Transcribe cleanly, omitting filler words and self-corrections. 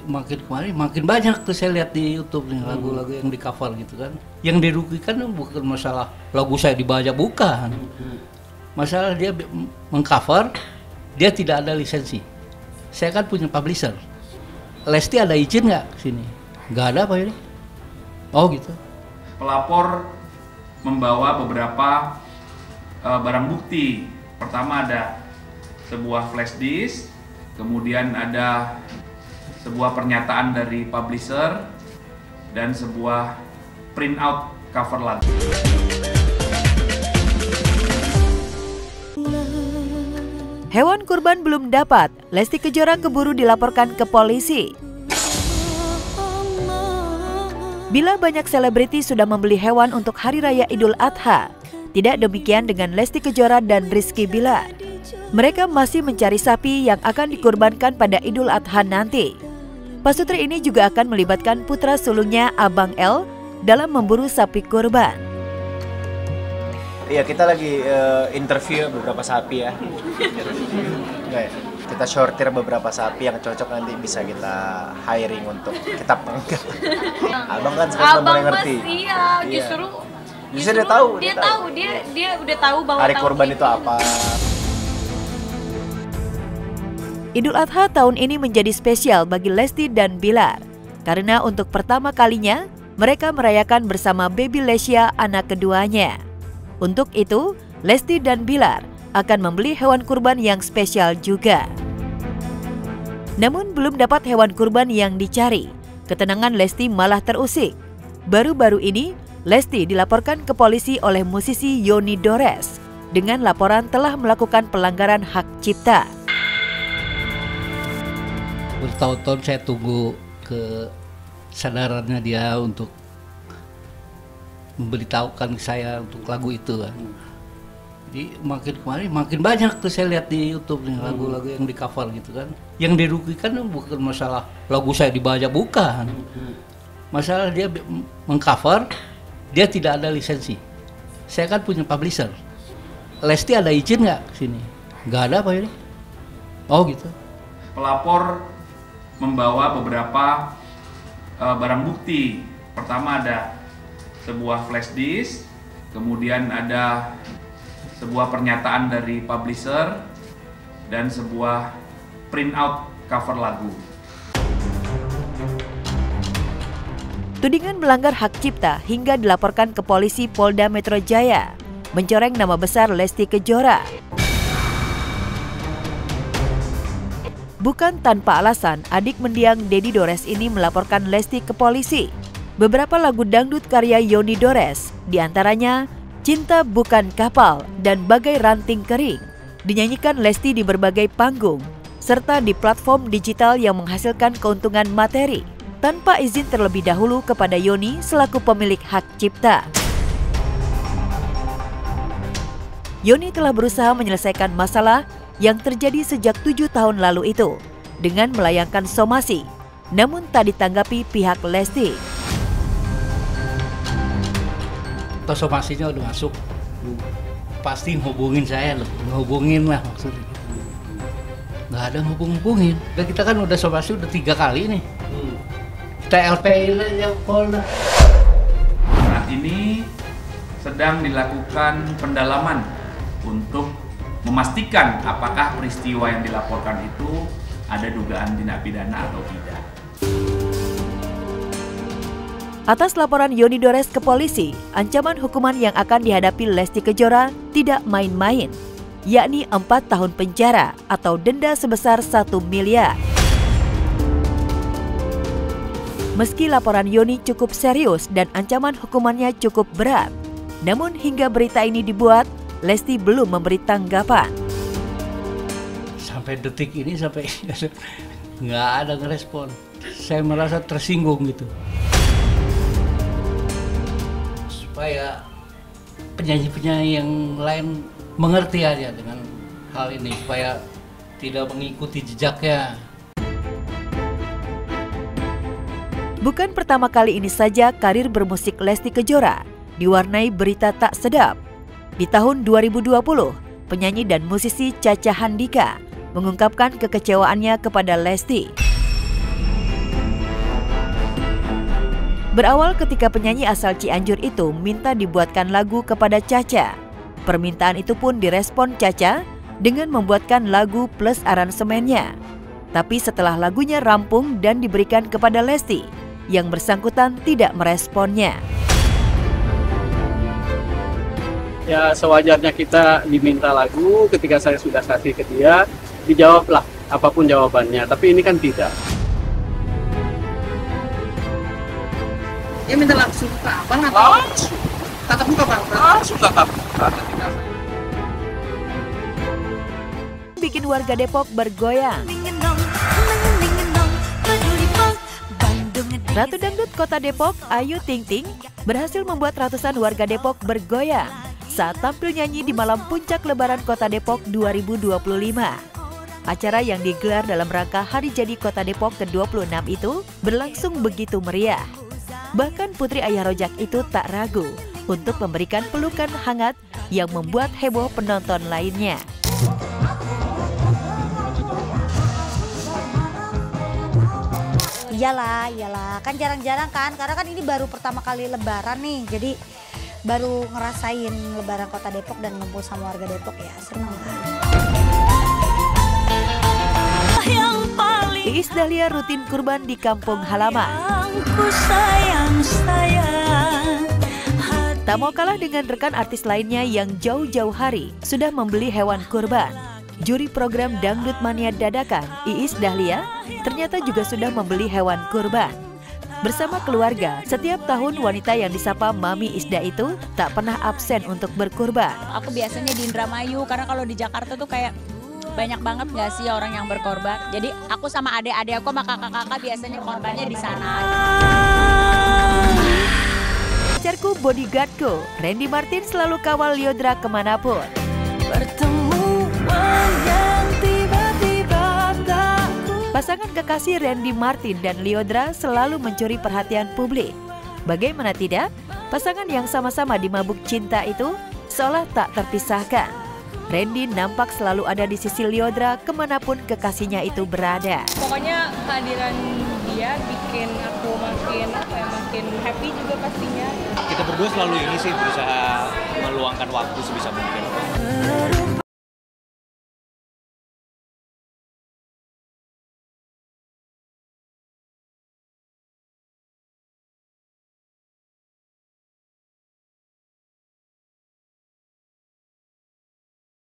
Makin kemarin makin banyak tuh saya lihat di YouTube nih lagu-lagu yang di cover gitu kan. Yang dirugikan bukan masalah lagu saya dibaca, bukan. Masalah dia mengcover, dia tidak ada lisensi. Saya kan punya publisher. Lesti ada izin nggak sini? Nggak ada Pak ini. Oh gitu. Pelapor membawa beberapa barang bukti. Pertama ada sebuah flash disk, kemudian ada sebuah pernyataan dari publisher dan sebuah print out cover lagu. Hewan kurban belum dapat, Lesti Kejora keburu dilaporkan ke polisi. Bila banyak selebriti sudah membeli hewan untuk Hari Raya Idul Adha, tidak demikian dengan Lesti Kejora dan Rizky Bilar. Mereka masih mencari sapi yang akan dikurbankan pada Idul Adha nanti. Pasutri ini juga akan melibatkan putra sulungnya Abang L dalam memburu sapi kurban. Iya, kita lagi interview beberapa sapi ya. Kita sortir beberapa sapi yang cocok, nanti bisa kita hiring untuk kita panggang. Abang kan sekarang mulai ngerti. Iya, justru dia tahu. Dia udah tahu bahwa hari kurban itu apa. Idul Adha tahun ini menjadi spesial bagi Lesti dan Bilar karena untuk pertama kalinya mereka merayakan bersama baby Lesya, anak keduanya. Untuk itu, Lesti dan Bilar akan membeli hewan kurban yang spesial juga. Namun belum dapat hewan kurban yang dicari, ketenangan Lesti malah terusik. Baru-baru ini, Lesti dilaporkan ke polisi oleh musisi Yoni Dores dengan laporan telah melakukan pelanggaran hak cipta. Bertahun-tahun saya tunggu kesadarannya dia untuk memberitahukan saya untuk lagu itu kan. Jadi makin kemarin makin banyak tuh saya lihat di YouTube nih lagu-lagu yang di cover gitu kan. Yang dirugikan bukan masalah lagu saya dibaca, bukan. Masalah dia mengcover, dia tidak ada lisensi. Saya kan punya publisher. Lesti ada izin nggak sini? Nggak ada Pak ini. Oh gitu. Pelapor membawa beberapa barang bukti. Pertama ada sebuah flash disk, kemudian ada sebuah pernyataan dari publisher dan sebuah print out cover lagu. Tudingan melanggar hak cipta hingga dilaporkan ke polisi Polda Metro Jaya, mencoreng nama besar Lesti Kejora. Bukan tanpa alasan, adik mendiang Dedi Dores ini melaporkan Lesti ke polisi. Beberapa lagu dangdut karya Yoni Dores, diantaranya Cinta Bukan Kapal dan Bagai Ranting Kering, dinyanyikan Lesti di berbagai panggung, serta di platform digital yang menghasilkan keuntungan materi, tanpa izin terlebih dahulu kepada Yoni selaku pemilik hak cipta. Yoni telah berusaha menyelesaikan masalah yang terjadi sejak 7 tahun lalu itu dengan melayangkan somasi, namun tak ditanggapi pihak Lesti. Somasinya udah masuk, pasti hubungin saya loh, hubungin lah maksudnya. Nggak ada hubungin. Dan kita kan udah somasi udah 3 kali nih. TLP-in aja Polda. Saat ini sedang dilakukan pendalaman untuk memastikan apakah peristiwa yang dilaporkan itu ada dugaan tindak pidana atau tidak. Atas laporan Yoni Dores ke polisi, ancaman hukuman yang akan dihadapi Lesti Kejora tidak main-main, yakni 4 tahun penjara atau denda sebesar 1 miliar. Meski laporan Yoni cukup serius dan ancaman hukumannya cukup berat, namun hingga berita ini dibuat, Lesti belum memberi tanggapan. Sampai detik ini nggak ada ngerespon. Saya merasa tersinggung gitu. Supaya penyanyi-penyanyi yang lain mengerti aja dengan hal ini, supaya tidak mengikuti jejaknya. Bukan pertama kali ini saja karir bermusik Lesti Kejora diwarnai berita tak sedap. Di tahun 2020, penyanyi dan musisi Caca Handika mengungkapkan kekecewaannya kepada Lesti. Berawal ketika penyanyi asal Cianjur itu minta dibuatkan lagu kepada Cha-Cha. Permintaan itu pun direspon Cha-Cha dengan membuatkan lagu plus aransemennya. Tapi setelah lagunya rampung dan diberikan kepada Lesti, yang bersangkutan tidak meresponnya. Ya sewajarnya kita diminta lagu, ketika saya sudah kasih ke dia, dijawablah apapun jawabannya, tapi ini kan tidak. Dia minta langsung ke abang atau tatap muka bang? Langsung tatap muka ketika saya. Bikin warga Depok bergoyang. Ratu Dangdut Kota Depok, Ayu Ting Ting, berhasil membuat ratusan warga Depok bergoyang saat tampil nyanyi di malam puncak Lebaran Kota Depok 2025. Acara yang digelar dalam rangka Hari Jadi Kota Depok ke-26 itu berlangsung begitu meriah. Bahkan Putri Ayah Rojak itu tak ragu untuk memberikan pelukan hangat yang membuat heboh penonton lainnya. Iyalah, kan jarang-jarang kan, karena kan ini baru pertama kali Lebaran nih, jadi baru ngerasain Lebaran Kota Depok dan ngumpul sama warga Depok ya, seneng kan. Iis Dahlia rutin kurban di kampung halaman. Tak mau kalah dengan rekan artis lainnya yang jauh-jauh hari sudah membeli hewan kurban. Juri program Dangdut Mania dadakan, Iis Dahlia, ternyata juga sudah membeli hewan kurban. Bersama keluarga, setiap tahun wanita yang disapa Mami Isda itu tak pernah absen untuk berkurban. Aku biasanya di Indramayu, karena kalau di Jakarta tuh kayak banyak banget gak sih orang yang berkorban. Jadi aku sama adik-adik aku sama kakak-kakak biasanya korbannya di sana. Pacarku bodyguardku, Randy Martin selalu kawal Lyodra kemanapun. Pasangan kekasih Randy Martin dan Lyodra selalu mencuri perhatian publik. Bagaimana tidak, pasangan yang sama-sama dimabuk cinta itu seolah tak terpisahkan. Randy nampak selalu ada di sisi Lyodra kemanapun kekasihnya itu berada. Pokoknya kehadiran dia bikin aku makin happy juga pastinya. Kita berdua selalu ini sih berusaha meluangkan waktu sebisa mungkin.